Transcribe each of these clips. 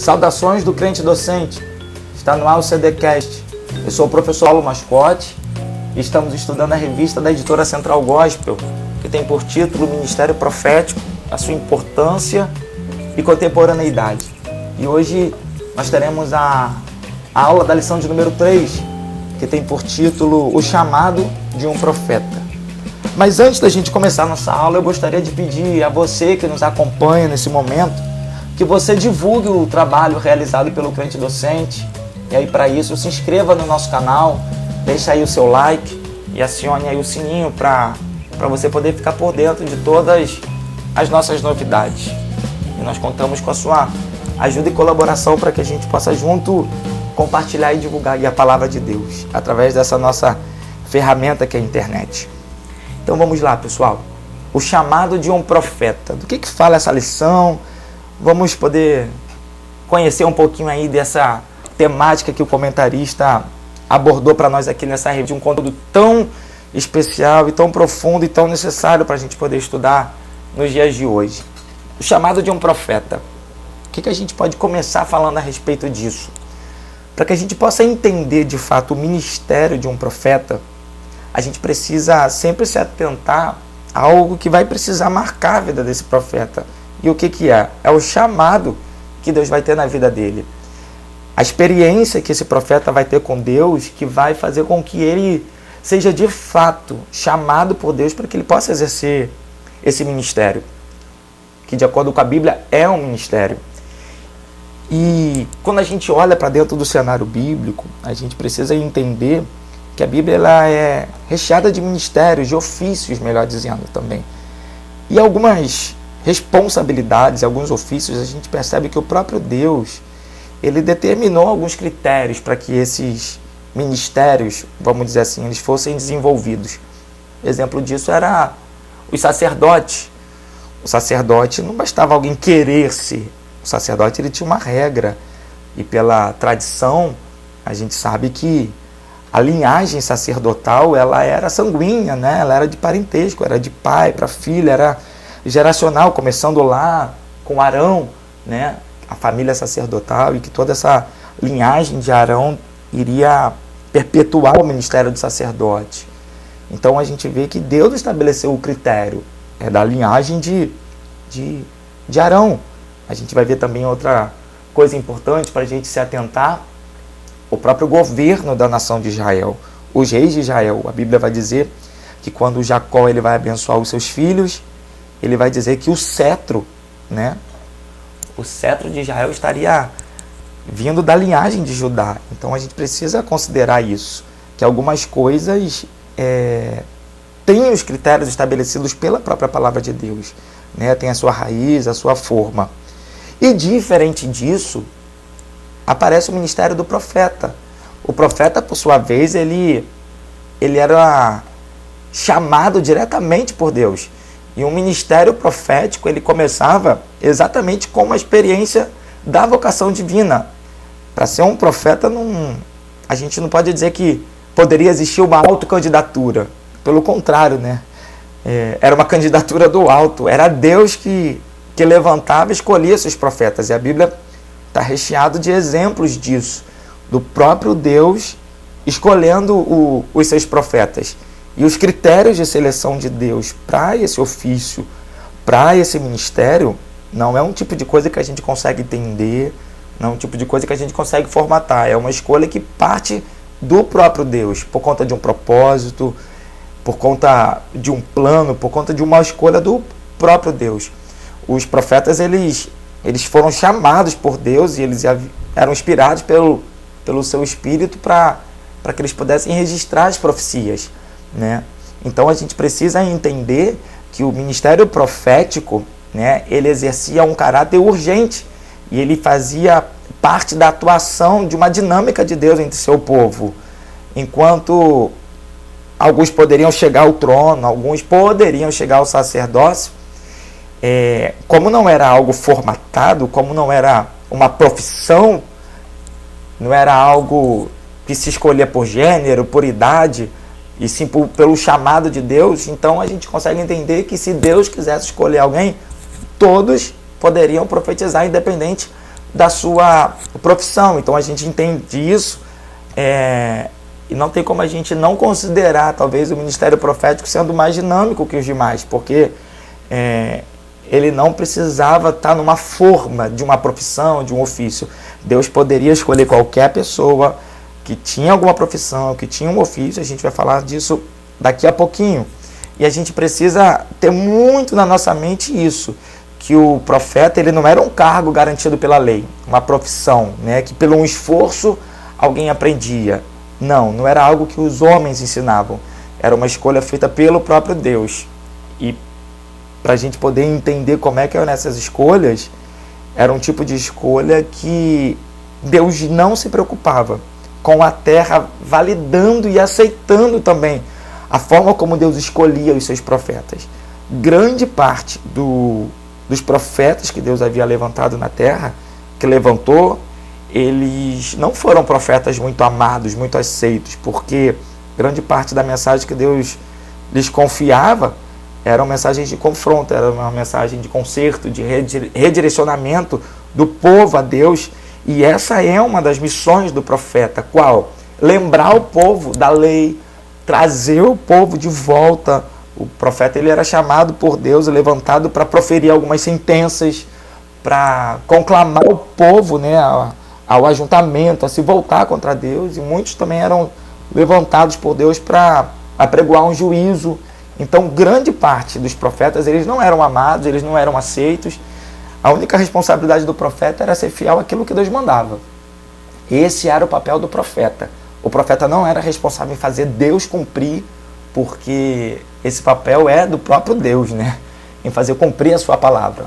Saudações do crente docente. Está no ar o CDcast. Eu sou o professor Paulo Mascote e estamos estudando a revista da editora Central Gospel, que tem por título Ministério Profético, a sua importância e contemporaneidade. E hoje nós teremos a aula da lição de número 3, que tem por título O Chamado de um Profeta. Mas antes da gente começar nossa aula, eu gostaria de pedir a você que nos acompanha nesse momento, que você divulgue o trabalho realizado pelo crente docente. E aí, para isso, se inscreva no nosso canal, deixe aí o seu like e acione aí o sininho para você poder ficar por dentro de todas as nossas novidades. E nós contamos com a sua ajuda e colaboração para que a gente possa junto compartilhar e divulgar a palavra de Deus através dessa nossa ferramenta que é a internet. Então vamos lá, pessoal. O chamado de um profeta. Do que fala essa lição? Vamos poder conhecer um pouquinho aí dessa temática que o comentarista abordou para nós aqui nessa rede, um conteúdo tão especial e tão profundo e tão necessário para a gente poder estudar nos dias de hoje. O chamado de um profeta. O que a gente pode começar falando a respeito disso? Para que a gente possa entender de fato o ministério de um profeta, a gente precisa sempre se atentar a algo que vai precisar marcar a vida desse profeta. E o que é? É o chamado que Deus vai ter na vida dele. A experiência que esse profeta vai ter com Deus, que vai fazer com que ele seja de fato chamado por Deus para que ele possa exercer esse ministério, que de acordo com a Bíblia é um ministério. E quando a gente olha para dentro do cenário bíblico, a gente precisa entender que a Bíblia ela é recheada de ministérios, de ofícios, melhor dizendo também. E algumas responsabilidades, alguns ofícios, a gente percebe que o próprio Deus, ele determinou alguns critérios para que esses ministérios, vamos dizer assim, eles fossem desenvolvidos. Exemplo disso era os sacerdotes. O sacerdote não bastava alguém querer ser. O sacerdote ele tinha uma regra. E pela tradição, a gente sabe que a linhagem sacerdotal ela era sanguínea, né? Ela era de parentesco, era de pai para filho, era geracional, começando lá com Arão, né? A família sacerdotal, e que toda essa linhagem de Arão iria perpetuar o ministério do sacerdote. Então a gente vê que Deus estabeleceu o critério da linhagem de Arão. A gente vai ver também outra coisa importante para a gente se atentar, o próprio governo da nação de Israel, os reis de Israel. A Bíblia vai dizer que quando Jacó ele vai abençoar os seus filhos, ele vai dizer que o cetro, né? O cetro de Israel estaria vindo da linhagem de Judá. Então a gente precisa considerar isso, que algumas coisas têm os critérios estabelecidos pela própria palavra de Deus, né? Tem a sua raiz, a sua forma. E diferente disso, aparece o ministério do profeta. O profeta, por sua vez, ele era chamado diretamente por Deus. E um ministério profético, ele começava exatamente com uma experiência da vocação divina. Para ser um profeta, a gente não pode dizer que poderia existir uma autocandidatura. Pelo contrário, né? Era uma candidatura do alto. Era Deus que levantava e escolhia seus profetas. E a Bíblia está recheado de exemplos disso. Do próprio Deus escolhendo os seus profetas. E os critérios de seleção de Deus para esse ofício, para esse ministério, não é um tipo de coisa que a gente consegue entender, não é um tipo de coisa que a gente consegue formatar. É uma escolha que parte do próprio Deus, por conta de um propósito, por conta de um plano, por conta de uma escolha do próprio Deus. Os profetas, eles foram chamados por Deus e eles eram inspirados pelo seu Espírito para que eles pudessem registrar as profecias, né? Então a gente precisa entender que o ministério profético, né, ele exercia um caráter urgente e ele fazia parte da atuação de uma dinâmica de Deus entre seu povo. Enquanto alguns poderiam chegar ao trono, alguns poderiam chegar ao sacerdócio, como não era algo formatado, como não era uma profissão, não era algo que se escolhia por gênero, por idade, e sim pelo chamado de Deus, então a gente consegue entender que se Deus quisesse escolher alguém, todos poderiam profetizar, independente da sua profissão. Então a gente entende isso e não tem como a gente não considerar talvez o ministério profético sendo mais dinâmico que os demais, porque ele não precisava estar numa forma de uma profissão, de um ofício. Deus poderia escolher qualquer pessoa que tinha alguma profissão, que tinha um ofício. A gente vai falar disso daqui a pouquinho. E a gente precisa ter muito na nossa mente isso, que o profeta ele não era um cargo garantido pela lei, uma profissão, né, que pelo um esforço alguém aprendia. Não era algo que os homens ensinavam. Era uma escolha feita pelo próprio Deus. E para a gente poder entender como é que eram essas escolhas, era um tipo de escolha que Deus não se preocupava com a terra, validando e aceitando também a forma como Deus escolhia os seus profetas. Grande parte dos profetas que Deus havia levantado na terra, que levantou, eles não foram profetas muito amados, muito aceitos, porque grande parte da mensagem que Deus lhes confiava eram mensagens de confronto, era uma mensagem de conserto, de redirecionamento do povo a Deus. E essa é uma das missões do profeta. Qual? Lembrar o povo da lei, trazer o povo de volta. O profeta ele era chamado por Deus, levantado para proferir algumas sentenças, para conclamar o povo, né, ao ajuntamento, a se voltar contra Deus. E muitos também eram levantados por Deus para apregoar um juízo. Então, grande parte dos profetas, eles não eram amados, eles não eram aceitos. A única responsabilidade do profeta era ser fiel àquilo que Deus mandava. Esse era o papel do profeta. O profeta não era responsável em fazer Deus cumprir, porque esse papel é do próprio Deus, né? Em fazer cumprir a sua palavra.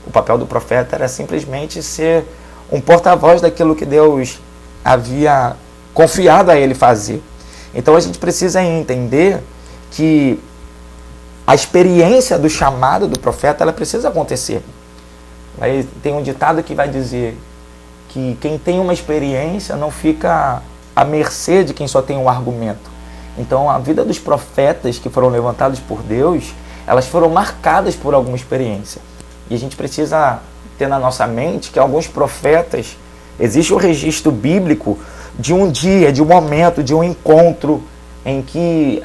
O papel do profeta era simplesmente ser um porta-voz daquilo que Deus havia confiado a ele fazer. Então, a gente precisa entender que a experiência do chamado do profeta, ela precisa acontecer. Aí tem um ditado que vai dizer que quem tem uma experiência não fica à mercê de quem só tem um argumento. Então, a vida dos profetas que foram levantados por Deus, elas foram marcadas por alguma experiência. E a gente precisa ter na nossa mente que alguns profetas, existe um registro bíblico de um dia, de um momento, de um encontro em que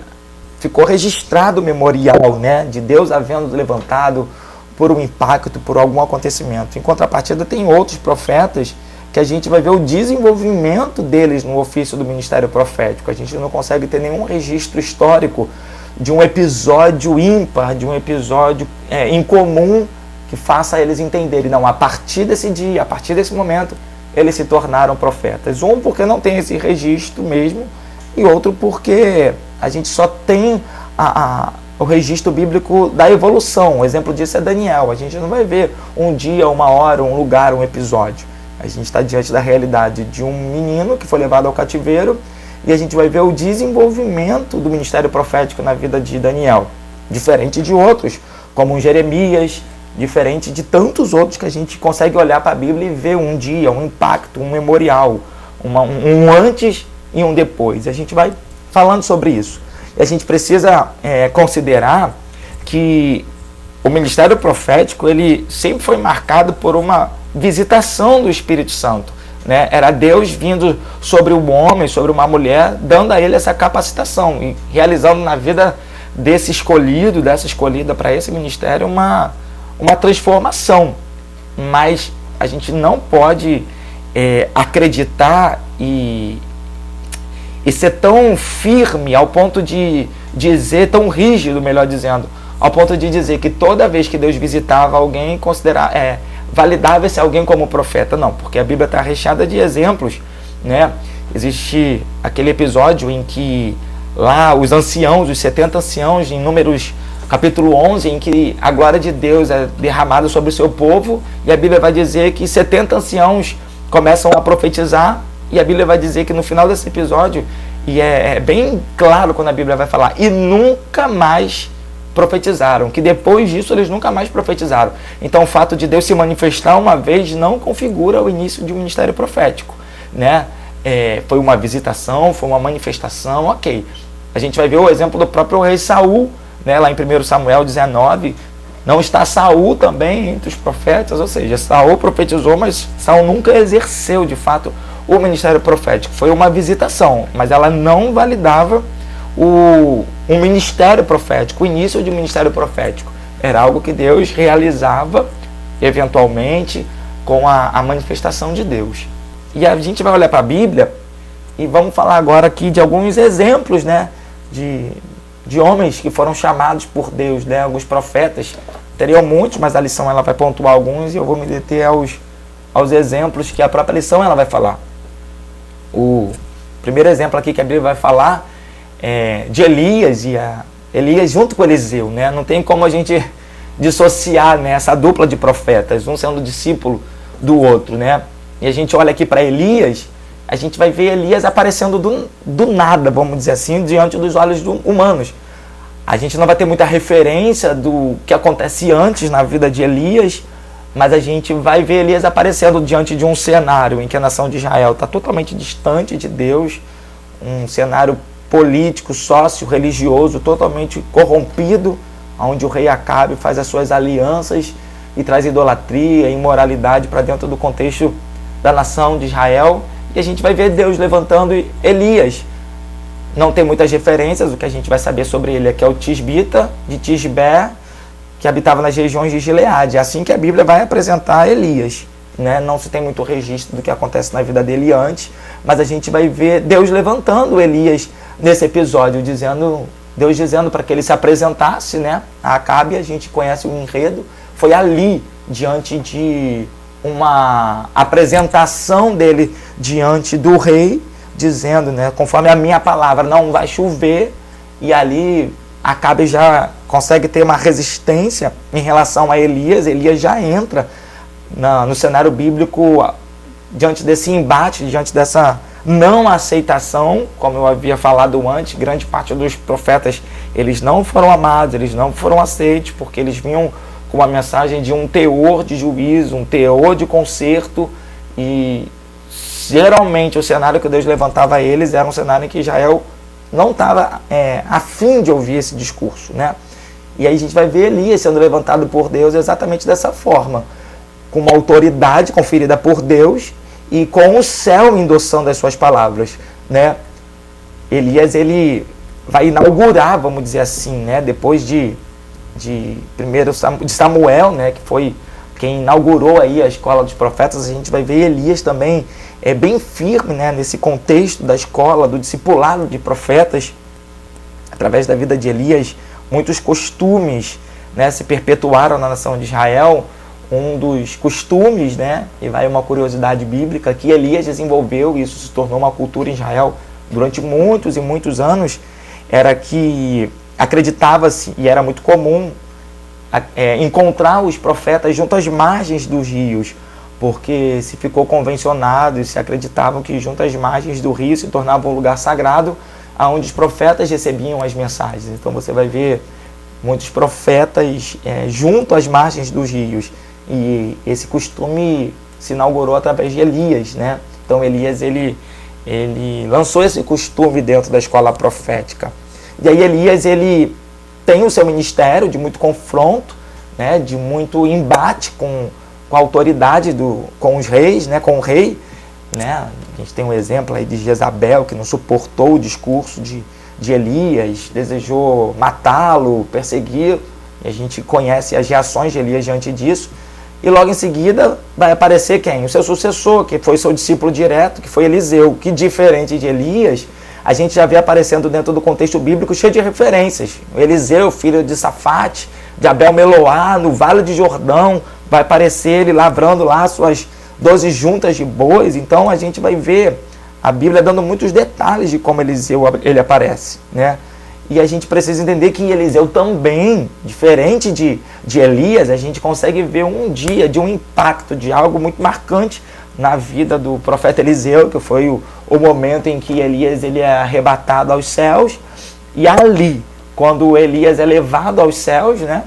ficou registrado o memorial, né, de Deus havendo levantado por um impacto, por algum acontecimento. Em contrapartida, tem outros profetas que a gente vai ver o desenvolvimento deles no ofício do ministério profético. A gente não consegue ter nenhum registro histórico de um episódio ímpar, de um episódio incomum que faça eles entenderem. Não, a partir desse dia, a partir desse momento, eles se tornaram profetas. Um, porque não tem esse registro mesmo, e outro porque a gente só tem o registro bíblico da evolução. O exemplo disso é Daniel. A gente não vai ver um dia, uma hora, um lugar, um episódio. A gente está diante da realidade de um menino que foi levado ao cativeiro, e a gente vai ver o desenvolvimento do ministério profético na vida de Daniel. Diferente de outros, como Jeremias, diferente de tantos outros que a gente consegue olhar para a Bíblia e ver um dia, um impacto, um memorial, um antes e um depois. A gente vai falando sobre isso. E a gente precisa considerar que o ministério profético ele sempre foi marcado por uma visitação do Espírito Santo, né? Era Deus vindo sobre um homem, sobre uma mulher, dando a ele essa capacitação e realizando na vida desse escolhido, dessa escolhida para esse ministério uma transformação. Mas a gente não pode acreditar e ser tão firme ao ponto de dizer, tão rígido, melhor dizendo, ao ponto de dizer que toda vez que Deus visitava alguém, validava esse alguém como profeta. Não, porque a Bíblia está recheada de exemplos, né? Existe aquele episódio em que lá os anciãos, os 70 anciãos, em Números capítulo 11, em que a glória de Deus é derramada sobre o seu povo, e a Bíblia vai dizer que 70 anciãos começam a profetizar, e a Bíblia vai dizer que no final desse episódio, e é bem claro quando a Bíblia vai falar, e nunca mais profetizaram, que depois disso eles nunca mais profetizaram. Então o fato de Deus se manifestar uma vez não configura o início de um ministério profético, né? Foi uma visitação, foi uma manifestação, ok. A gente vai ver o exemplo do próprio rei Saul, né? Lá em 1 Samuel 19, Não está Saul também entre os profetas, ou seja, Saul profetizou, mas Saul nunca exerceu de fato o ministério profético. Foi uma visitação, mas ela não validava um ministério profético, o início de um ministério profético. Era algo que Deus realizava eventualmente com a manifestação de Deus. E a gente vai olhar para a Bíblia e vamos falar agora aqui de alguns exemplos, né, de homens que foram chamados por Deus, né, alguns profetas. Teriam muitos, mas a lição ela vai pontuar alguns e eu vou me deter aos exemplos que a própria lição ela vai falar. O primeiro exemplo aqui que a Bíblia vai falar é de Elias, Elias junto com Eliseu, né? Não tem como a gente dissociar, né, essa dupla de profetas, um sendo discípulo do outro, né? E a gente olha aqui para Elias, a gente vai ver Elias aparecendo do nada, vamos dizer assim, diante dos olhos humanos. A gente não vai ter muita referência do que acontece antes na vida de Elias, mas a gente vai ver Elias aparecendo diante de um cenário em que a nação de Israel está totalmente distante de Deus, um cenário político, sócio-religioso, totalmente corrompido, onde o rei Acabe faz as suas alianças e traz idolatria e imoralidade para dentro do contexto da nação de Israel. E a gente vai ver Deus levantando Elias. Não tem muitas referências, o que a gente vai saber sobre ele é que é o Tisbita de Tisbé, que habitava nas regiões de Gileade. É assim que a Bíblia vai apresentar Elias, né? Não se tem muito registro do que acontece na vida dele antes, mas a gente vai ver Deus levantando Elias nesse episódio, Deus dizendo para que ele se apresentasse, né, a Acabe. A gente conhece o enredo, foi ali, diante de uma apresentação dele diante do rei, dizendo, né, conforme a minha palavra, não vai chover, e ali Acabe já consegue ter uma resistência em relação a Elias. Elias já entra no cenário bíblico diante desse embate, diante dessa não aceitação, como eu havia falado antes. Grande parte dos profetas, eles não foram amados, eles não foram aceitos, porque eles vinham com a mensagem de um teor de juízo, um teor de conserto, e geralmente o cenário que Deus levantava a eles era um cenário em que Israel não estava a fim de ouvir esse discurso, né? E aí a gente vai ver Elias sendo levantado por Deus exatamente dessa forma, com uma autoridade conferida por Deus e com o céu endossando as suas palavras, né? Elias, ele vai inaugurar, vamos dizer assim, né, depois de Samuel, né, que foi quem inaugurou aí a escola dos profetas. A gente vai ver Elias também bem firme, né, nesse contexto da escola, do discipulado de profetas. Através da vida de Elias, muitos costumes, né, se perpetuaram na nação de Israel. Um dos costumes, né, e vai uma curiosidade bíblica, que Elias desenvolveu, e isso se tornou uma cultura em Israel durante muitos e muitos anos, era que acreditava-se, e era muito comum, encontrar os profetas junto às margens dos rios, porque se ficou convencionado e se acreditavam que junto às margens do rio se tornava um lugar sagrado, onde os profetas recebiam as mensagens. Então você vai ver muitos profetas junto às margens dos rios, e esse costume se inaugurou através de Elias, né? Então Elias, ele lançou esse costume dentro da escola profética. E aí Elias, ele tem o seu ministério de muito confronto, né, de muito embate com a autoridade com os reis, né, com o rei, né? A gente tem um exemplo aí de Jezabel, que não suportou o discurso de Elias, desejou matá-lo, perseguir, e a gente conhece as reações de Elias diante disso. E logo em seguida vai aparecer quem? O seu sucessor, que foi seu discípulo direto, que foi Eliseu, que, diferente de Elias, a gente já vê aparecendo dentro do contexto bíblico cheio de referências. Eliseu, filho de Safate, de Abel-Meloá, no Vale de Jordão, vai aparecer ele lavrando lá suas 12 juntas de bois. Então a gente vai ver a Bíblia dando muitos detalhes de como Eliseu ele aparece, né? E a gente precisa entender que Eliseu também, diferente de Elias, a gente consegue ver um dia de um impacto, de algo muito marcante na vida do profeta Eliseu, que foi o momento em que Elias ele é arrebatado aos céus. E ali, quando Elias é levado aos céus, né,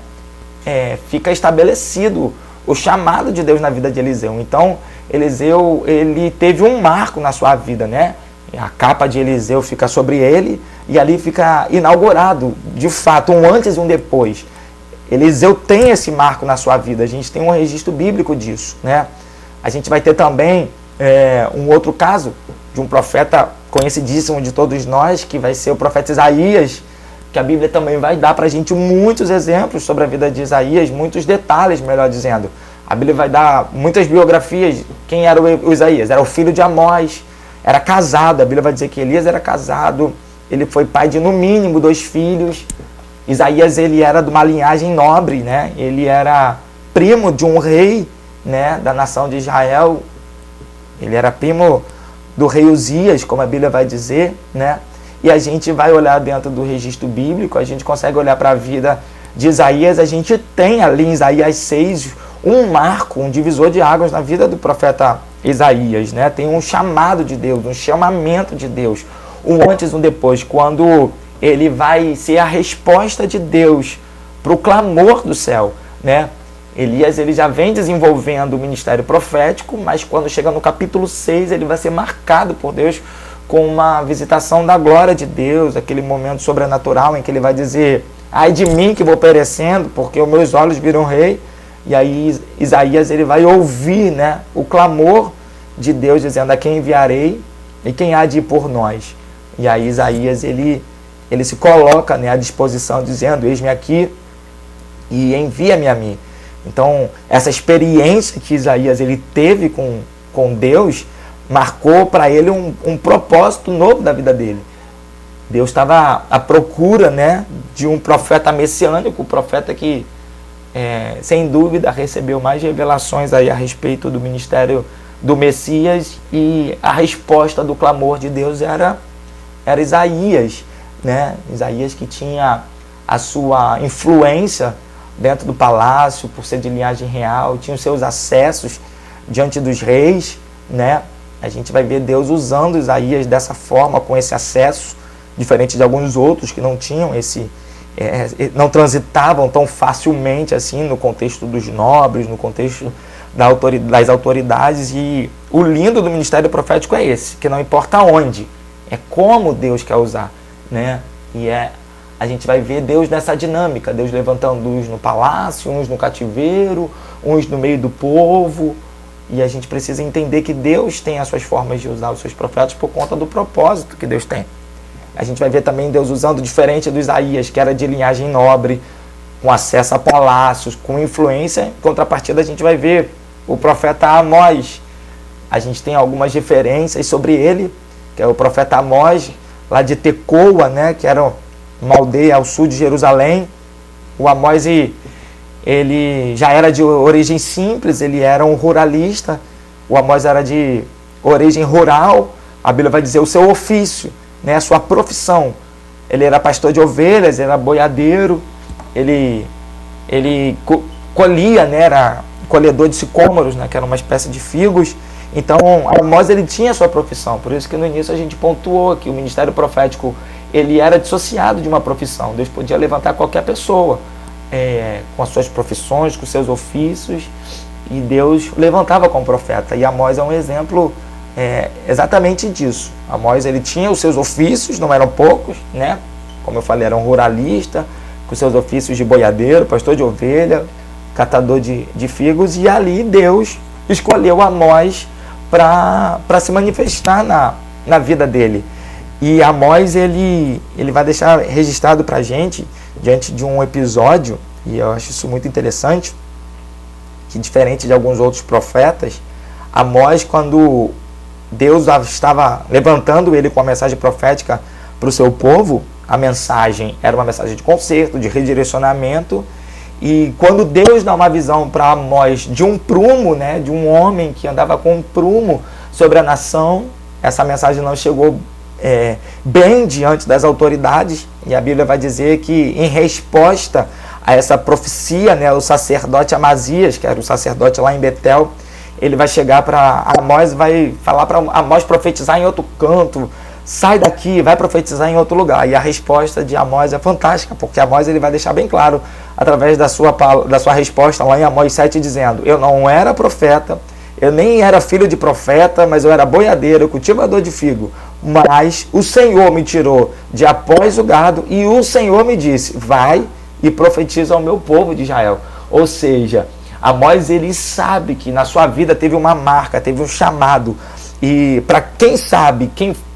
fica estabelecido o chamado de Deus na vida de Eliseu. Então, Eliseu, ele teve um marco na sua vida, né? A capa de Eliseu fica sobre ele, e ali fica inaugurado, de fato, um antes e um depois. Eliseu tem esse marco na sua vida, a gente tem um registro bíblico disso, né? A gente vai ter também um outro caso de um profeta conhecidíssimo de todos nós, que vai ser o profeta Isaías, que a Bíblia também vai dar para a gente muitos exemplos sobre a vida de Isaías, muitos detalhes, melhor dizendo. A Bíblia vai dar muitas biografias. Quem era o Isaías? Era o filho de Amós, era casado. A Bíblia vai dizer que Elias era casado, ele foi pai de no mínimo 2 filhos. Isaías, ele era de uma linhagem nobre, né? Ele era primo de um rei, né, da nação de Israel. Ele era primo do rei Uzias, como a Bíblia vai dizer, né? E a gente vai olhar dentro do registro bíblico, a gente consegue olhar para a vida de Isaías, a gente tem ali em Isaías 6 um marco, um divisor de águas na vida do profeta Isaías, né? Tem um chamado de Deus, um chamamento de Deus, um antes e um depois, quando ele vai ser a resposta de Deus para o clamor do céu, né? Elias, ele já vem desenvolvendo o ministério profético, mas quando chega no capítulo 6, ele vai ser marcado por Deus com uma visitação da glória de Deus, aquele momento sobrenatural em que ele vai dizer: ai de mim que vou perecendo, porque os meus olhos viram o rei. E aí Isaías, ele vai ouvir, né, o clamor de Deus, dizendo: a quem enviarei e quem há de ir por nós? E aí Isaías, ele se coloca, né, à disposição, dizendo: eis-me aqui e envia-me a mim. Então, essa experiência que Isaías ele teve com Deus marcou para ele um propósito novo da vida dele. Deus estava à procura, né, de um profeta messiânico, um profeta que, sem dúvida, recebeu mais revelações aí a respeito do ministério do Messias, e a resposta do clamor de Deus era Isaías, né? Isaías, que tinha a sua influência dentro do palácio, por ser de linhagem real, tinha os seus acessos diante dos reis, né? A gente vai ver Deus usando Isaías dessa forma, com esse acesso, diferente de alguns outros que não tinham não transitavam tão facilmente assim no contexto dos nobres, no contexto das autoridades. E o lindo do ministério profético é esse, que não importa onde, é como Deus quer usar, né? E a gente vai ver Deus nessa dinâmica, Deus levantando uns no palácio, uns no cativeiro, uns no meio do povo. E a gente precisa entender que Deus tem as suas formas de usar os seus profetas por conta do propósito que Deus tem. A gente vai ver também Deus usando, diferente do Isaías, que era de linhagem nobre, com acesso a palácios, com influência. Em contrapartida, a gente vai ver o profeta Amós. A gente tem algumas referências sobre ele, que é o profeta Amós, lá de Tecoa, né, que era uma aldeia ao sul de Jerusalém. O Amós, ele já era de origem simples, ele era um ruralista. O Amós era de origem rural. A Bíblia vai dizer o seu ofício, né, a sua profissão. Ele era pastor de ovelhas, era boiadeiro, ele colhia, né, era colhedor de sicômoros, né, que era uma espécie de figos. Então, Amós, ele tinha a sua profissão. Por isso que no início a gente pontuou que o ministério profético, ele era dissociado de uma profissão. Deus podia levantar qualquer pessoa com as suas profissões, com os seus ofícios, e Deus levantava como profeta. E Amós é um exemplo exatamente disso. Amós, ele tinha os seus ofícios, não eram poucos, né? Como eu falei, era um ruralista, com seus ofícios de boiadeiro, pastor de ovelha, catador de figos, e ali Deus escolheu Amós para se manifestar na vida dele. E Amós, ele vai deixar registrado para a gente, diante de um episódio, e eu acho isso muito interessante, que diferente de alguns outros profetas, Amós, quando Deus estava levantando ele com a mensagem profética para o seu povo, a mensagem era uma mensagem de conserto, de redirecionamento. E quando Deus dá uma visão para Amós de um prumo, né, de um homem que andava com um prumo sobre a nação, essa mensagem não chegou bem diante das autoridades. E a Bíblia vai dizer que, em resposta a essa profecia, né, o sacerdote Amazias, que era o sacerdote lá em Betel, ele vai chegar para Amós e vai falar para Amós profetizar em outro canto. Sai daqui, vai profetizar em outro lugar. E a resposta de Amós é fantástica, porque Amós, ele vai deixar bem claro, através da sua resposta lá em Amós 7, dizendo: eu não era profeta, eu nem era filho de profeta, mas eu era boiadeiro, cultivador de figo. Mas o Senhor me tirou de após o gado, e o Senhor me disse: vai e profetiza ao meu povo de Israel. Ou seja, Amós, ele sabe que na sua vida teve uma marca, teve um chamado. E para quem sabe,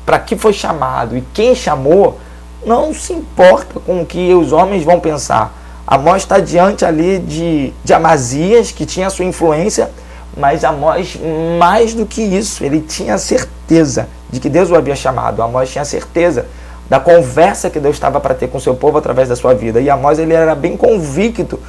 para que foi chamado e quem chamou, não se importa com o que os homens vão pensar. Amós está diante ali de Amazias, que tinha sua influência, mas Amós, mais do que isso, ele tinha certeza de que Deus o havia chamado. Amós tinha certeza da conversa que Deus estava para ter com o seu povo através da sua vida. E Amós, ele era bem convicto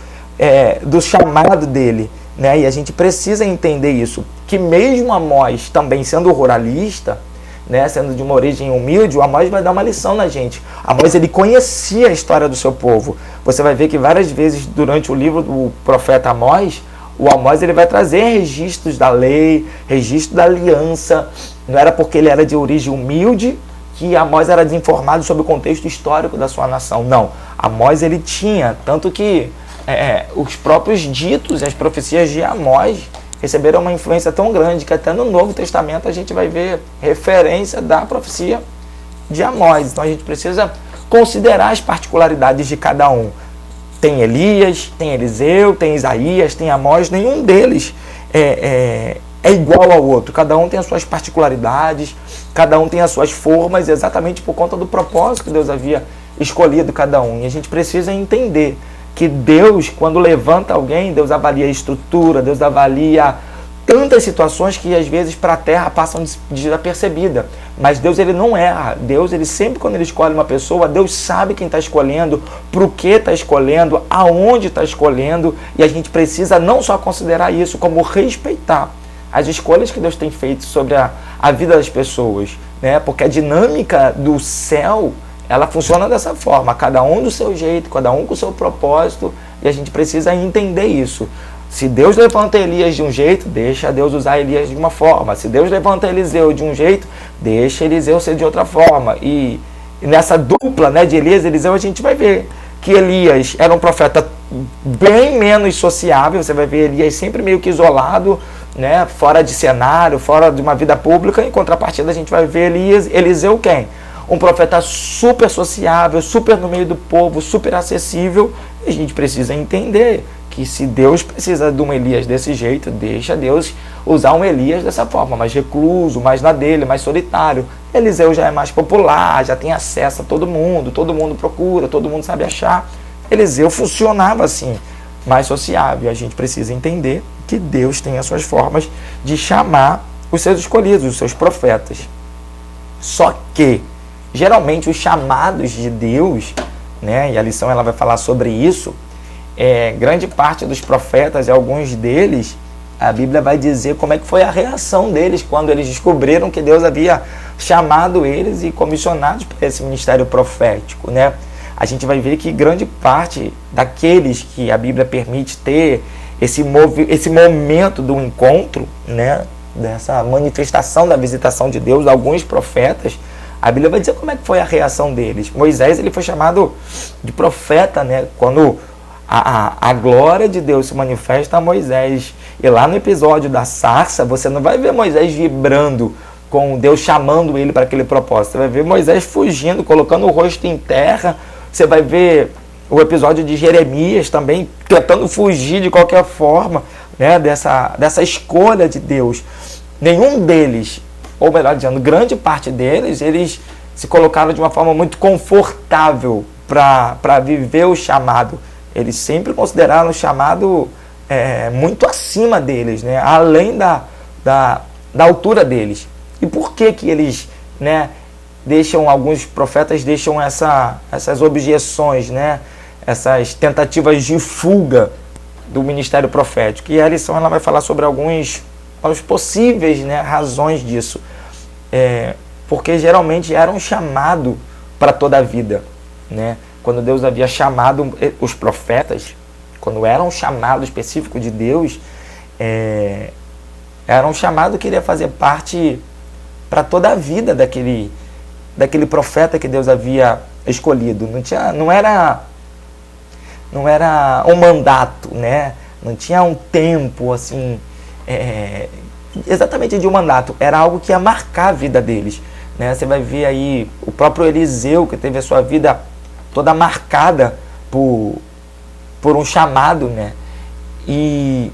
do chamado dele, né? E a gente precisa entender isso, que mesmo Amós também sendo ruralista, né, sendo de uma origem humilde, o Amós vai dar uma lição na gente. Amós, ele conhecia a história do seu povo. Você vai ver que várias vezes durante o livro do profeta Amós, o Amós, ele vai trazer registros da lei, registro da aliança. Não era porque ele era de origem humilde que Amós era desinformado sobre o contexto histórico da sua nação. Não, Amós, ele tinha, tanto que os próprios ditos e as profecias de Amós receberam uma influência tão grande que até no Novo Testamento a gente vai ver referência da profecia de Amós. Então a gente precisa considerar as particularidades de cada um. Tem Elias, tem Eliseu, tem Isaías, tem Amós, nenhum deles é igual ao outro. Cada um tem as suas particularidades, cada um tem as suas formas, exatamente por conta do propósito que Deus havia escolhido cada um. E a gente precisa entender que Deus, quando levanta alguém, Deus avalia a estrutura, Deus avalia tantas situações que às vezes para a terra passam desapercebida. Mas Deus, ele não erra. Deus, ele sempre, quando ele escolhe uma pessoa, Deus sabe quem está escolhendo, para o que está escolhendo, aonde está escolhendo, e a gente precisa não só considerar isso, como respeitar as escolhas que Deus tem feito sobre a vida das pessoas, né? Porque a dinâmica do céu, ela funciona dessa forma, cada um do seu jeito, cada um com o seu propósito, e a gente precisa entender isso. Se Deus levanta Elias de um jeito, deixa Deus usar Elias de uma forma. Se Deus levanta Eliseu de um jeito, deixa Eliseu ser de outra forma. E nessa dupla, né, de Elias e Eliseu, a gente vai ver que Elias era um profeta bem menos sociável. Você vai ver Elias sempre meio que isolado, né, fora de cenário, fora de uma vida pública. Em contrapartida, a gente vai ver Eliseu quem? Um profeta super sociável, super no meio do povo, super acessível. E a gente precisa entender que se Deus precisa de um Elias desse jeito, deixa Deus usar um Elias dessa forma, mais recluso, mais na dele, mais solitário. Eliseu já é mais popular, já tem acesso a todo mundo procura, todo mundo sabe achar. Eliseu funcionava assim, mais sociável. A gente precisa entender que Deus tem as suas formas de chamar os seus escolhidos, os seus profetas. Só que geralmente os chamados de Deus, né, e a lição ela vai falar sobre isso, grande parte dos profetas e alguns deles, a Bíblia vai dizer como é que foi a reação deles quando eles descobriram que Deus havia chamado eles e comissionados para esse ministério profético, né? A gente vai ver que grande parte daqueles que a Bíblia permite ter esse momento do encontro, né, dessa manifestação da visitação de Deus, alguns profetas, a Bíblia vai dizer como é que foi a reação deles. Moisés, ele foi chamado de profeta, né, quando a glória de Deus se manifesta a Moisés. E lá no episódio da sarça, você não vai ver Moisés vibrando com Deus chamando ele para aquele propósito. Você vai ver Moisés fugindo, colocando o rosto em terra. Você vai ver o episódio de Jeremias também tentando fugir de qualquer forma, né, dessa escolha de Deus. Nenhum deles, ou melhor dizendo, grande parte deles, eles se colocaram de uma forma muito confortável para viver o chamado. Eles sempre consideraram o chamado muito acima deles, né? Além da altura deles. E por que eles, né, alguns profetas deixam essas objeções, né? Essas tentativas de fuga do ministério profético? E a lição ela vai falar sobre alguns possíveis, né, razões disso. Porque geralmente era um chamado para toda a vida, né? Quando Deus havia chamado os profetas, quando era um chamado específico de Deus, era um chamado que iria fazer parte para toda a vida daquele profeta que Deus havia escolhido. Não era um mandato, né? Não tinha um tempo assim, exatamente de um mandato. Era algo que ia marcar a vida deles, né? Você vai ver aí o próprio Eliseu, que teve a sua vida toda marcada por por um chamado, né? E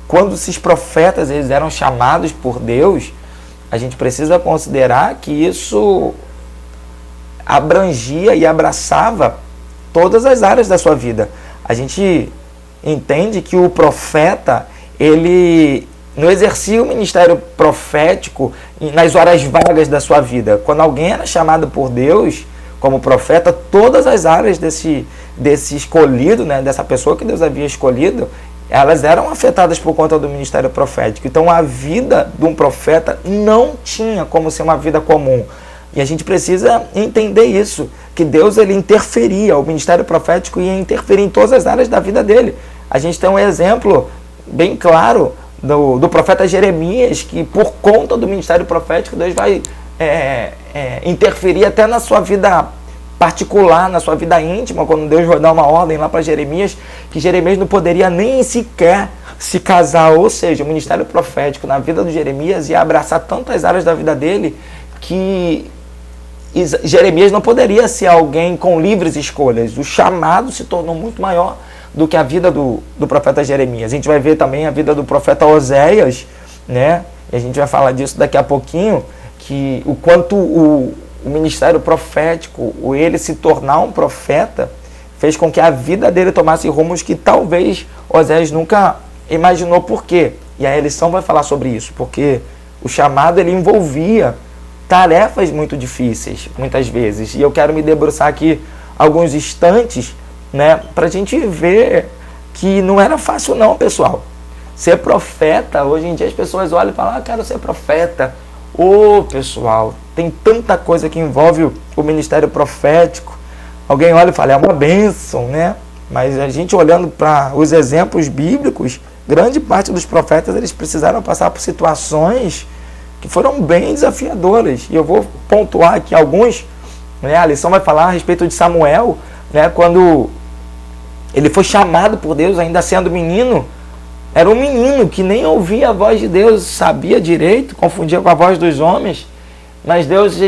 quando esses profetas eles eram chamados por Deus, a gente precisa considerar que isso abrangia e abraçava todas as áreas da sua vida. A gente entende que o profeta, ele não exercia o ministério profético nas horas vagas da sua vida. Quando alguém era chamado por Deus como profeta, todas as áreas desse escolhido, né, dessa pessoa que Deus havia escolhido, elas eram afetadas por conta do ministério profético. Então a vida de um profeta não tinha como ser uma vida comum. E a gente precisa entender isso, que Deus ele interferia, o ministério profético ia interferir em todas as áreas da vida dele. A gente tem um exemplo bem claro do profeta Jeremias, que por conta do ministério profético, Deus vai interferir até na sua vida particular, na sua vida íntima, quando Deus vai dar uma ordem lá para Jeremias, que Jeremias não poderia nem sequer se casar, ou seja, o ministério profético na vida do Jeremias ia abraçar tantas áreas da vida dele, que Jeremias não poderia ser alguém com livres escolhas. O chamado se tornou muito maior do que a vida do profeta Jeremias. A gente vai ver também a vida do profeta Oséias, né? E a gente vai falar disso daqui a pouquinho, que o quanto o ministério profético, ele se tornar um profeta, fez com que a vida dele tomasse rumos que talvez Oséias nunca imaginou. Por quê? E a lição vai falar sobre isso, porque o chamado ele envolvia tarefas muito difíceis, muitas vezes. E eu quero me debruçar aqui alguns instantes, né, para a gente ver que não era fácil não, pessoal. Ser profeta, hoje em dia as pessoas olham e falam, quero ser profeta. Pessoal, tem tanta coisa que envolve o ministério profético. Alguém olha e fala, é uma bênção, né? Mas a gente olhando para os exemplos bíblicos, grande parte dos profetas eles precisaram passar por situações que foram bem desafiadoras. E eu vou pontuar aqui alguns, né? A lição vai falar a respeito de Samuel, né? Quando ele foi chamado por Deus, ainda sendo menino, era um menino que nem ouvia a voz de Deus, sabia direito, confundia com a voz dos homens, mas Deus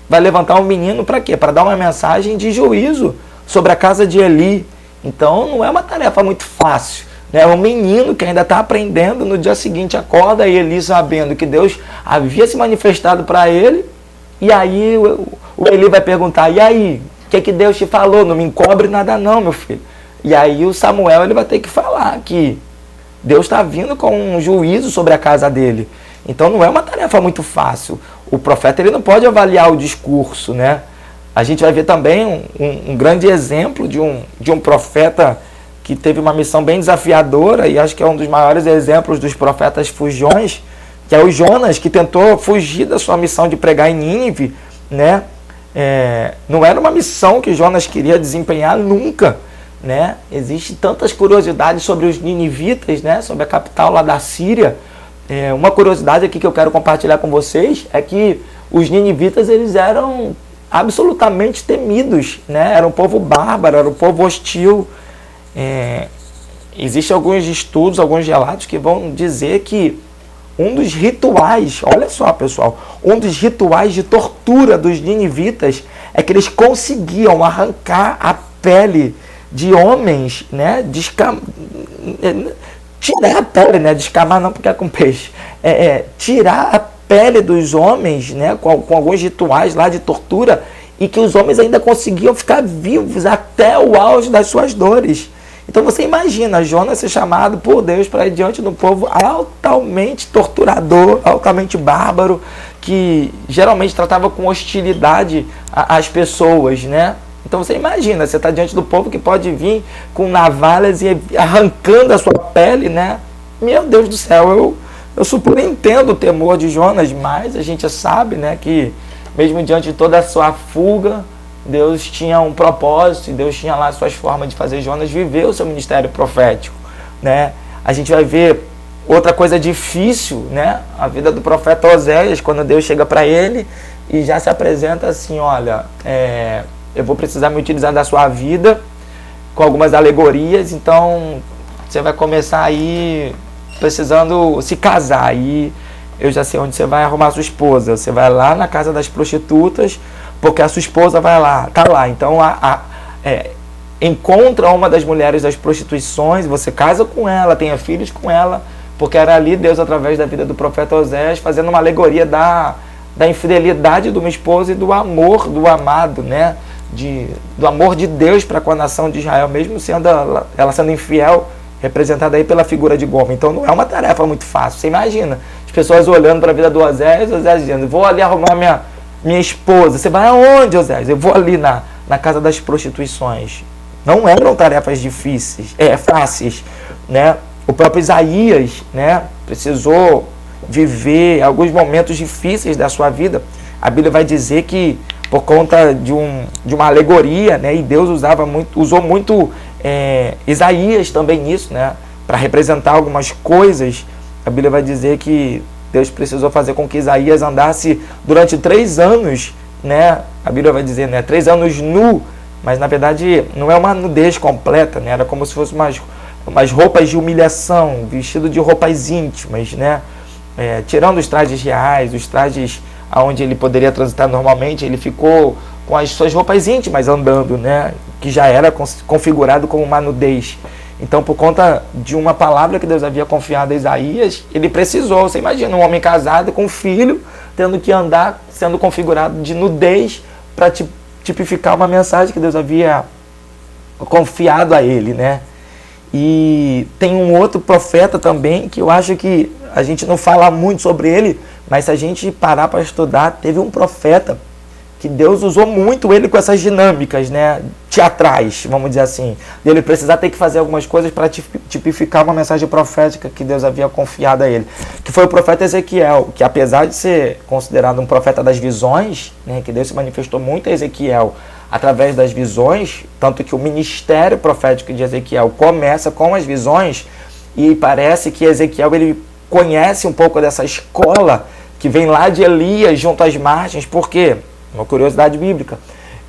vai levantar um menino para quê? Para dar uma mensagem de juízo sobre a casa de Eli. Então não é uma tarefa muito fácil. É um menino que ainda está aprendendo, no dia seguinte acorda e Eli sabendo que Deus havia se manifestado para ele, e aí o Eli vai perguntar, e aí, o que Deus te falou? Não me encobre nada não, meu filho. E aí o Samuel ele vai ter que falar que Deus está vindo com um juízo sobre a casa dele. Então não é uma tarefa muito fácil. O profeta ele não pode avaliar o discurso, né? A gente vai ver também um grande exemplo de um profeta que teve uma missão bem desafiadora, e acho que é um dos maiores exemplos dos profetas fujões, que é o Jonas, que tentou fugir da sua missão de pregar em Nínive, né? Não era uma missão que Jonas queria desempenhar nunca, né? Existem tantas curiosidades sobre os ninivitas, né? Sobre a capital lá da Síria. Uma curiosidade aqui que eu quero compartilhar com vocês é que os ninivitas eles eram absolutamente temidos, né? Era um povo bárbaro, era um povo hostil. Existem alguns estudos, alguns relatos que vão dizer que um dos rituais, olha só pessoal, um dos rituais de tortura dos ninivitas é que eles conseguiam arrancar a pele de homens, né, tirar a pele, né, descamar não porque é com peixe, tirar a pele dos homens, né, com alguns rituais lá de tortura, e que os homens ainda conseguiam ficar vivos até o auge das suas dores. Então você imagina Jonas ser chamado por Deus para ir diante de um povo altamente torturador, altamente bárbaro, que geralmente tratava com hostilidade as pessoas, né? Então você imagina, você está diante do povo que pode vir com navalhas e arrancando a sua pele, né? Meu Deus do céu, eu super entendo o temor de Jonas, mas a gente sabe, né, que mesmo diante de toda a sua fuga, Deus tinha um propósito, e Deus tinha lá suas formas de fazer Jonas viver o seu ministério profético, né? A gente vai ver outra coisa difícil, né? A vida do profeta Oséias, quando Deus chega para ele e já se apresenta assim, olha, eu vou precisar me utilizar da sua vida com algumas alegorias, então você vai começar aí precisando se casar, e eu já sei onde você vai arrumar a sua esposa, você vai lá na casa das prostitutas, porque a sua esposa vai lá, tá lá. Então encontra uma das mulheres das prostituições, você casa com ela, tenha filhos com ela, porque era ali Deus, através da vida do profeta Osés, fazendo uma alegoria da infidelidade de uma esposa e do amor do amado, né? Do amor de Deus para com a nação de Israel, mesmo sendo ela sendo infiel, representada aí pela figura de Gomer. Então não é uma tarefa muito fácil. Você imagina, as pessoas olhando para a vida do Osés dizendo, vou ali arrumar minha esposa. Você vai aonde, Osés? Eu vou ali na casa das prostituições. Não eram tarefas difíceis, fáceis, né? O próprio Isaías, né, precisou viver alguns momentos difíceis da sua vida. A Bíblia vai dizer que por conta de uma alegoria, né, e Deus usou muito Isaías também nisso, né, para representar algumas coisas. A Bíblia vai dizer que Deus precisou fazer com que Isaías andasse durante 3 anos, né? A Bíblia vai dizer, né, 3 anos nu, mas na verdade não é uma nudez completa, né? Era como se fosse umas roupas de humilhação, vestido de roupas íntimas, né? Tirando os trajes reais, os trajes onde ele poderia transitar normalmente, ele ficou com as suas roupas íntimas andando, né? Que já era configurado como uma nudez. Então, por conta de uma palavra que Deus havia confiado a Isaías, ele precisou. Você imagina um homem casado com um filho, tendo que andar, sendo configurado de nudez para tipificar uma mensagem que Deus havia confiado a ele, né? E tem um outro profeta também, que eu acho que a gente não fala muito sobre ele, mas se a gente parar para estudar, teve um profeta que Deus usou muito ele com essas dinâmicas, né, teatrais, vamos dizer assim. Ele precisar ter que fazer algumas coisas para tipificar uma mensagem profética que Deus havia confiado a ele. Que foi o profeta Ezequiel, que apesar de ser considerado um profeta das visões, né, que Deus se manifestou muito a Ezequiel através das visões, tanto que o ministério profético de Ezequiel começa com as visões, e parece que Ezequiel ele conhece um pouco dessa escola que vem lá de Elias junto às margens. Por quê? Uma curiosidade bíblica.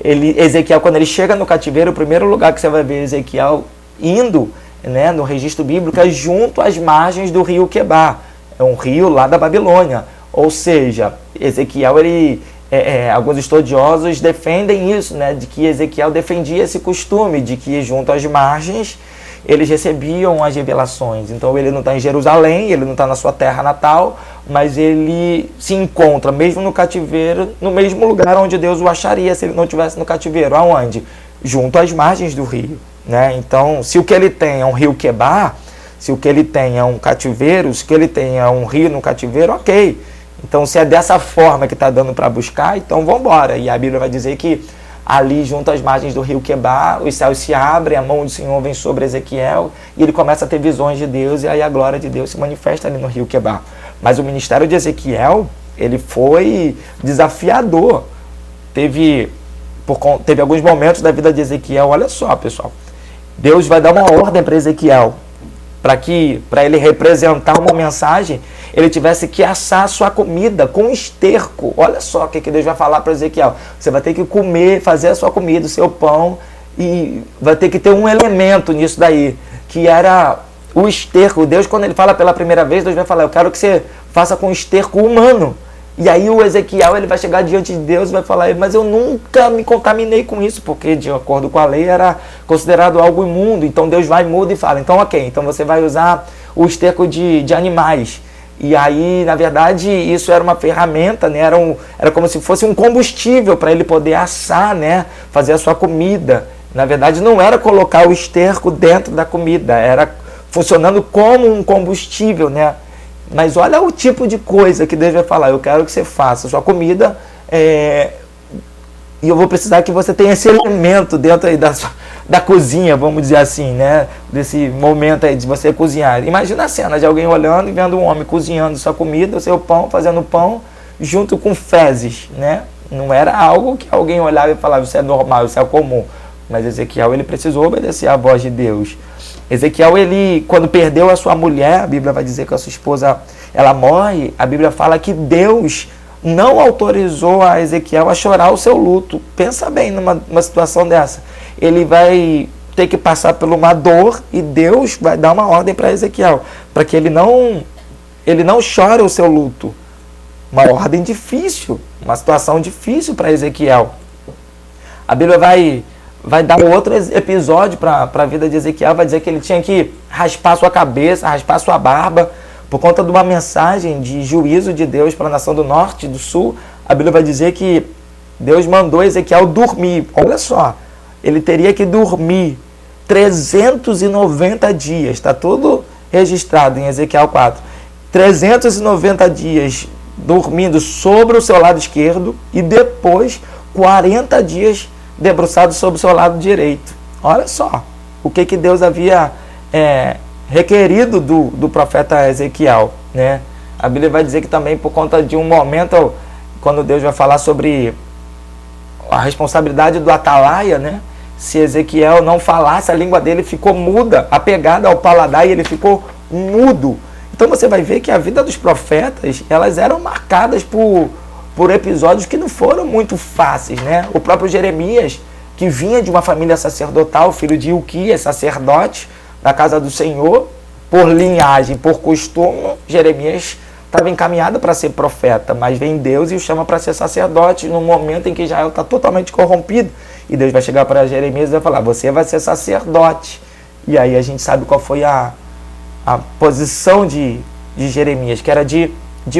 Ezequiel, quando ele chega no cativeiro, o primeiro lugar que você vai ver Ezequiel indo, né, no registro bíblico, é junto às margens do rio Quebar. É um rio lá da Babilônia. Ou seja, Ezequiel, alguns estudiosos defendem isso, né, de que Ezequiel defendia esse costume, de que junto às margens eles recebiam as revelações. Então ele não está em Jerusalém, ele não está na sua terra natal, mas ele se encontra, mesmo no cativeiro, no mesmo lugar onde Deus o acharia se ele não estivesse no cativeiro. Aonde? Junto às margens do rio, né? Então, se o que ele tem é um rio Quebar, se o que ele tem é um cativeiro, se o que ele tem é um rio no cativeiro, ok. Então, se é dessa forma que está dando para buscar, então vamos embora. E a Bíblia vai dizer que ali, junto às margens do rio Quebar, os céus se abrem, a mão do Senhor vem sobre Ezequiel, e ele começa a ter visões de Deus, e aí a glória de Deus se manifesta ali no rio Quebar. Mas o ministério de Ezequiel, ele foi desafiador. Teve alguns momentos da vida de Ezequiel, olha só, pessoal. Deus vai dar uma ordem para Ezequiel, para ele representar uma mensagem, ele tivesse que assar a sua comida com esterco. Olha só o que Deus vai falar para Ezequiel. Você vai ter que comer, fazer a sua comida, o seu pão, e vai ter que ter um elemento nisso daí, que era o esterco. Deus, quando ele fala pela primeira vez, Deus vai falar, eu quero que você faça com esterco humano. E aí o Ezequiel, ele vai chegar diante de Deus e vai falar, mas eu nunca me contaminei com isso, porque de acordo com a lei era considerado algo imundo. Então Deus vai, muda e fala, então ok, então você vai usar o esterco de animais. E aí, na verdade, isso era uma ferramenta, né? Era como se fosse um combustível para ele poder assar, né? Fazer a sua comida. Na verdade, não era colocar o esterco dentro da comida, era funcionando como um combustível, né? Mas olha o tipo de coisa que Deus vai falar. Eu quero que você faça a sua comida e eu vou precisar que você tenha esse elemento dentro aí da cozinha, vamos dizer assim, né? Desse momento aí de você cozinhar. Imagina a cena de alguém olhando e vendo um homem cozinhando sua comida, o seu pão, fazendo pão, junto com fezes, né? Não era algo que alguém olhava e falava, isso é normal, isso é comum. Mas Ezequiel, ele precisou obedecer à voz de Deus. Ezequiel, ele, quando perdeu a sua mulher, a Bíblia vai dizer que a sua esposa, ela morre, a Bíblia fala que Deus não autorizou a Ezequiel a chorar o seu luto. Pensa bem numa situação dessa. Ele vai ter que passar por uma dor e Deus vai dar uma ordem para Ezequiel, para que ele não chore o seu luto. Uma ordem difícil, uma situação difícil para Ezequiel. A Bíblia vai vai dar outro episódio para a vida de Ezequiel, vai dizer que ele tinha que raspar sua cabeça, raspar sua barba, por conta de uma mensagem de juízo de Deus para a nação do norte e do sul. A Bíblia vai dizer que Deus mandou Ezequiel dormir. Olha só, ele teria que dormir 390 dias, está tudo registrado em Ezequiel 4. 390 dias dormindo sobre o seu lado esquerdo e depois 40 dias debruçado sobre o seu lado direito. Olha só o que Deus havia requerido do profeta Ezequiel, né? A Bíblia vai dizer que também por conta de um momento, quando Deus vai falar sobre a responsabilidade do atalaia, né? Se Ezequiel não falasse, a língua dele ficou muda, apegada ao paladar, e ele ficou mudo. Então você vai ver que a vida dos profetas, elas eram marcadas por episódios que não foram muito fáceis, né? O próprio Jeremias, que vinha de uma família sacerdotal, filho de Ilquias, sacerdote da casa do Senhor, por linhagem, por costume, Jeremias estava encaminhado para ser profeta, mas vem Deus e o chama para ser sacerdote no momento em que Israel está totalmente corrompido. E Deus vai chegar para Jeremias e vai falar, você vai ser sacerdote. E aí a gente sabe qual foi a posição de Jeremias, que era de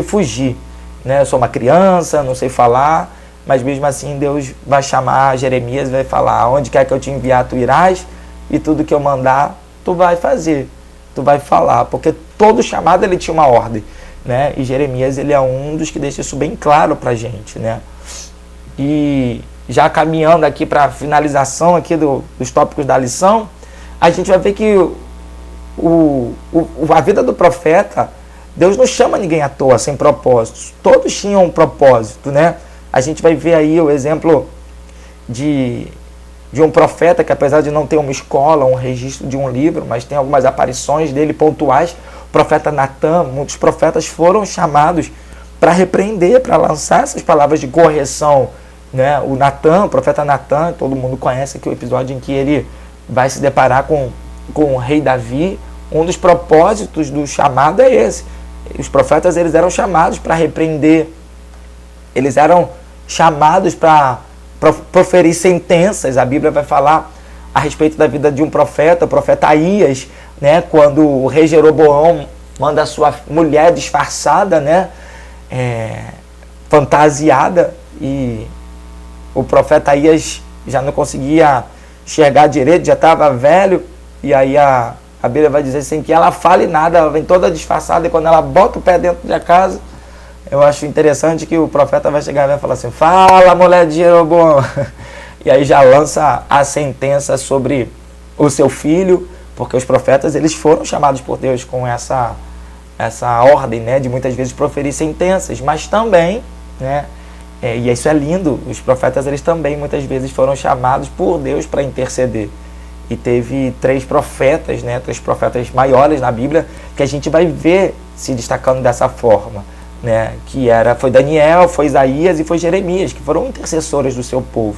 fugir, né? Eu sou uma criança, não sei falar, mas mesmo assim Deus vai chamar Jeremias e vai falar, onde quer que eu te enviar, tu irás, e tudo que eu mandar, tu vai fazer, tu vai falar, porque todo chamado ele tinha uma ordem, né? E Jeremias, ele é um dos que deixa isso bem claro pra gente, né? E já caminhando aqui para a finalização aqui dos tópicos da lição, a gente vai ver que a vida do profeta, Deus não chama ninguém à toa, sem propósitos. Todos tinham um propósito, né? A gente vai ver aí o exemplo de um profeta que, apesar de não ter uma escola, um registro de um livro, mas tem algumas aparições dele pontuais. O profeta Natan, muitos profetas foram chamados para repreender, para lançar essas palavras de correção, né? O Natan, o profeta Natan, todo mundo conhece aqui o episódio em que ele vai se deparar com o rei Davi. Um dos propósitos do chamado é esse. Os profetas, eles eram chamados para repreender, eles eram chamados para proferir sentenças. A Bíblia vai falar a respeito da vida de um profeta, o profeta Aías, né? Quando o rei Jeroboão manda a sua mulher disfarçada, né? Fantasiada, e o profeta Aías já não conseguia enxergar direito, já estava velho, e aí a Bíblia vai dizer assim, que ela fala e nada, ela vem toda disfarçada, e quando ela bota o pé dentro da casa, eu acho interessante que o profeta vai chegar e vai falar assim, fala, mulher de Jeroboão, e aí já lança a sentença sobre o seu filho, porque os profetas, eles foram chamados por Deus com essa ordem, né, de muitas vezes proferir sentenças, mas também, né, e isso é lindo, os profetas, eles também muitas vezes foram chamados por Deus para interceder. E teve 3 profetas, né, 3 profetas maiores na Bíblia, que a gente vai ver se destacando dessa forma, né, foi Daniel, foi Isaías e foi Jeremias, que foram intercessores do seu povo.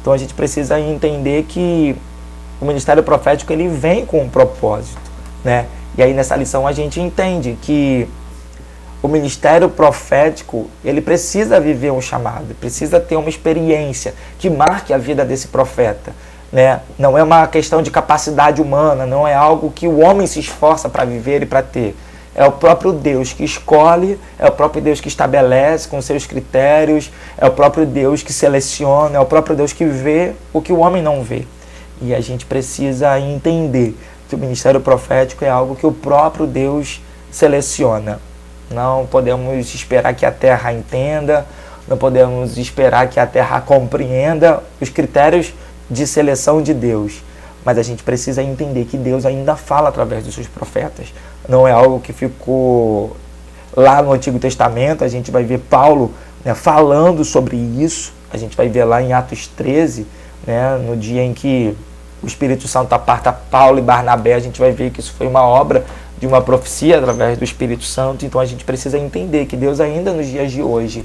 Então a gente precisa entender que o ministério profético, ele vem com um propósito, né? E aí nessa lição a gente entende que o ministério profético, ele precisa viver um chamado, precisa ter uma experiência que marque a vida desse profeta, né? Não é uma questão de capacidade humana, não é algo que o homem se esforça para viver e para ter. É o próprio Deus que escolhe, é o próprio Deus que estabelece com seus critérios, é o próprio Deus que seleciona, é o próprio Deus que vê o que o homem não vê. E a gente precisa entender que o ministério profético é algo que o próprio Deus seleciona. Não podemos esperar que a terra entenda, não podemos esperar que a terra compreenda os critérios de seleção de Deus. Mas a gente precisa entender que Deus ainda fala através dos seus profetas. Não é algo que ficou lá no Antigo Testamento. A gente vai ver Paulo, né, falando sobre isso. A gente vai ver lá em Atos 13, né, no dia em que o Espírito Santo aparta Paulo e Barnabé. A gente vai ver que isso foi uma obra de uma profecia através do Espírito Santo. Então a gente precisa entender que Deus ainda nos dias de hoje,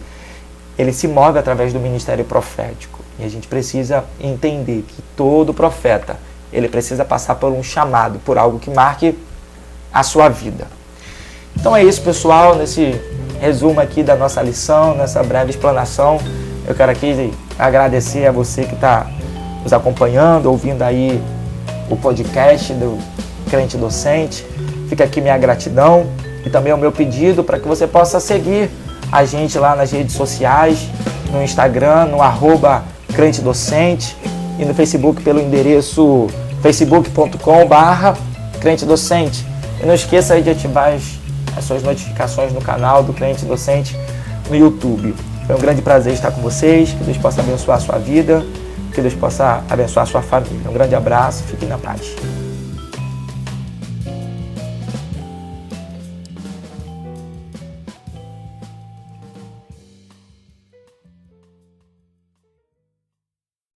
ele se move através do ministério profético. E a gente precisa entender que todo profeta, ele precisa passar por um chamado, por algo que marque a sua vida. Então é isso, pessoal, nesse resumo aqui da nossa lição, nessa breve explanação. Eu quero aqui agradecer a você que está nos acompanhando, ouvindo aí o podcast do Crente Docente. Fica aqui minha gratidão e também o meu pedido para que você possa seguir a gente lá nas redes sociais, no Instagram, no @Crente Docente e no Facebook pelo endereço facebook.com/Crente Docente. E não esqueça aí de ativar as suas notificações no canal do Crente Docente no YouTube. Foi um grande prazer estar com vocês, que Deus possa abençoar a sua vida, que Deus possa abençoar a sua família. Um grande abraço, fiquem na paz.